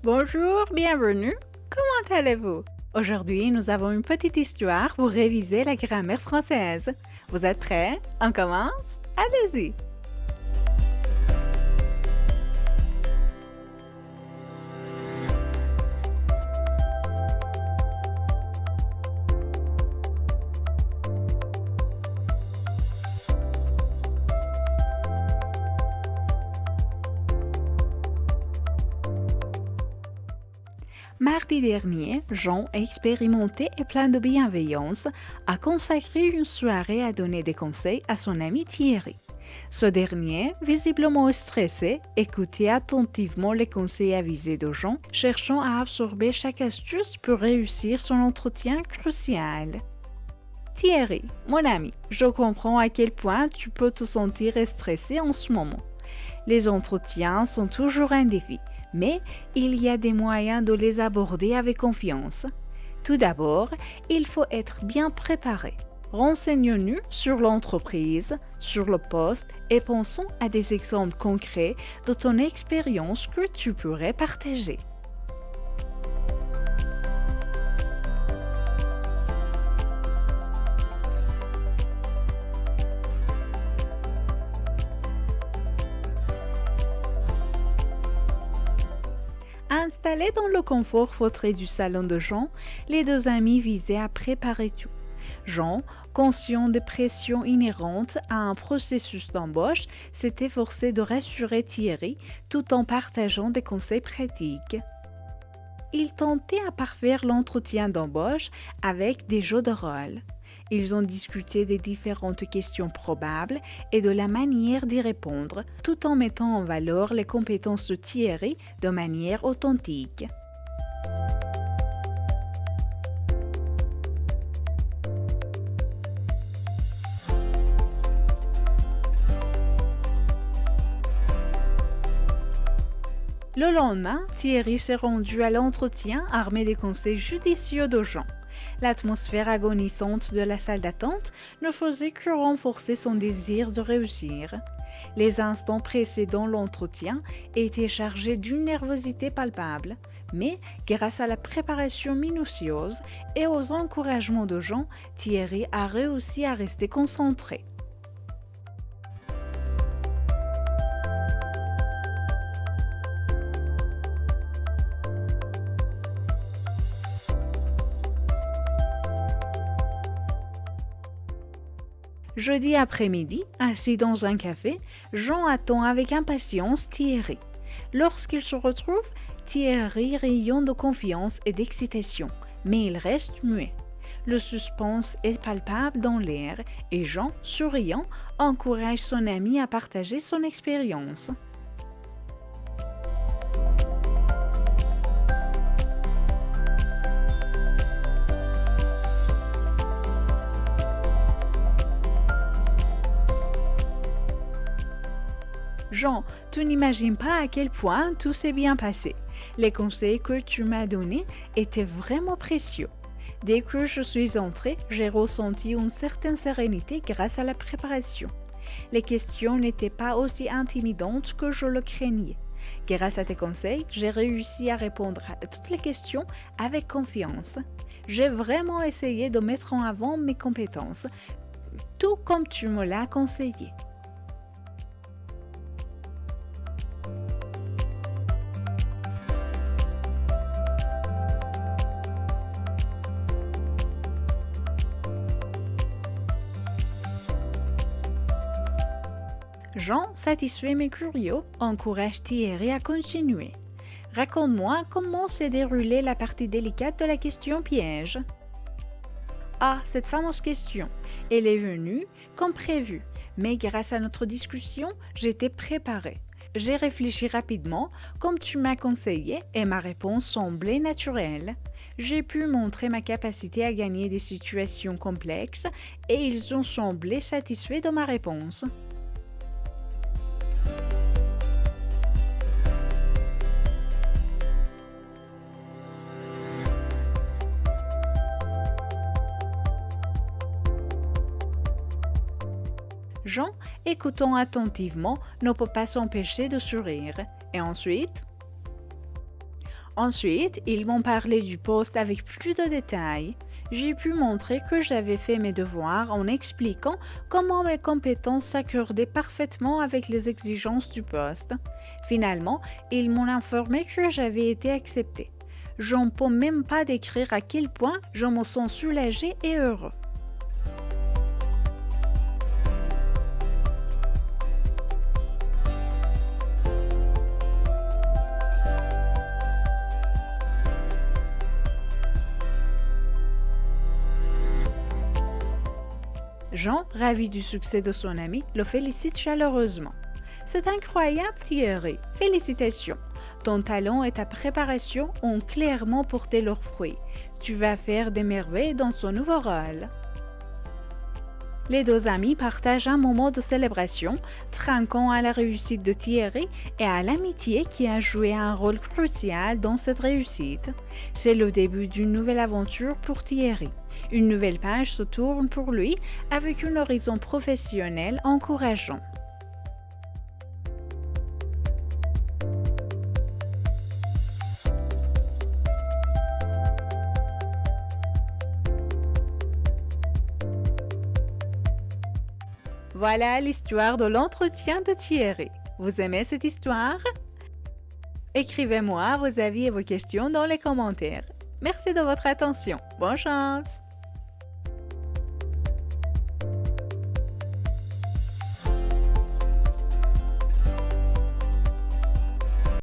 Bonjour, bienvenue. Comment allez-vous? Aujourd'hui, nous avons une petite histoire pour réviser la grammaire française. Vous êtes prêts? On commence? Allez-y! Mardi dernier, Jean, expérimenté et plein de bienveillance, a consacré une soirée à donner des conseils à son ami Thierry. Ce dernier, visiblement stressé, écoutait attentivement les conseils avisés de Jean, cherchant à absorber chaque astuce pour réussir son entretien crucial. Thierry, mon ami, je comprends à quel point tu peux te sentir stressé en ce moment. Les entretiens sont toujours un défi, mais il y a des moyens de les aborder avec confiance. Tout d'abord, il faut être bien préparé. Renseignons-nous sur l'entreprise, sur le poste et pensons à des exemples concrets de ton expérience que tu pourrais partager. Installés dans le confort feutré du salon de Jean, les deux amis visaient à préparer tout. Jean, conscient des pressions inhérentes à un processus d'embauche, s'était forcé de rassurer Thierry tout en partageant des conseils pratiques. Il tentait à parfaire l'entretien d'embauche avec des jeux de rôle. Ils ont discuté des différentes questions probables et de la manière d'y répondre, tout en mettant en valeur les compétences de Thierry de manière authentique. Le lendemain, Thierry s'est rendu à l'entretien armé des conseils judicieux de Jean. L'atmosphère agonisante de la salle d'attente ne faisait que renforcer son désir de réussir. Les instants précédant l'entretien étaient chargés d'une nervosité palpable, mais grâce à la préparation minutieuse et aux encouragements de Jean, Thierry a réussi à rester concentré. Jeudi après-midi, assis dans un café, Jean attend avec impatience Thierry. Lorsqu'il se retrouve, Thierry rayonne de confiance et d'excitation, mais il reste muet. Le suspense est palpable dans l'air et Jean, souriant, encourage son ami à partager son expérience. Jean, tu n'imagines pas à quel point tout s'est bien passé. Les conseils que tu m'as donnés étaient vraiment précieux. Dès que je suis entrée, j'ai ressenti une certaine sérénité grâce à la préparation. Les questions n'étaient pas aussi intimidantes que je le craignais. Grâce à tes conseils, j'ai réussi à répondre à toutes les questions avec confiance. J'ai vraiment essayé de mettre en avant mes compétences, tout comme tu me l'as conseillé. Jean, satisfait mais curieux, encourage Thierry à continuer. Raconte-moi comment s'est déroulée la partie délicate de la question piège. Ah, cette fameuse question. Elle est venue comme prévu, mais grâce à notre discussion, j'étais préparée. J'ai réfléchi rapidement, comme tu m'as conseillé, et ma réponse semblait naturelle. J'ai pu montrer ma capacité à gagner des situations complexes et ils ont semblé satisfaits de ma réponse. Jean, écoutant attentivement, ne peut pas s'empêcher de sourire. Et ensuite? Ensuite, ils m'ont parlé du poste avec plus de détails. J'ai pu montrer que j'avais fait mes devoirs en expliquant comment mes compétences s'accordaient parfaitement avec les exigences du poste. Finalement, ils m'ont informé que j'avais été acceptée. Je ne peux même pas décrire à quel point je me sens soulagée et heureux. Jean, ravi du succès de son ami, le félicite chaleureusement. C'est incroyable, Thierry. Félicitations. Ton talent et ta préparation ont clairement porté leurs fruits. Tu vas faire des merveilles dans ce nouveau rôle. Les deux amis partagent un moment de célébration, trinquant à la réussite de Thierry et à l'amitié qui a joué un rôle crucial dans cette réussite. C'est le début d'une nouvelle aventure pour Thierry. Une nouvelle page se tourne pour lui avec un horizon professionnel encourageant. Voilà l'histoire de l'entretien de Thierry. Vous aimez cette histoire? Écrivez-moi vos avis et vos questions dans les commentaires. Merci de votre attention. Bonne chance!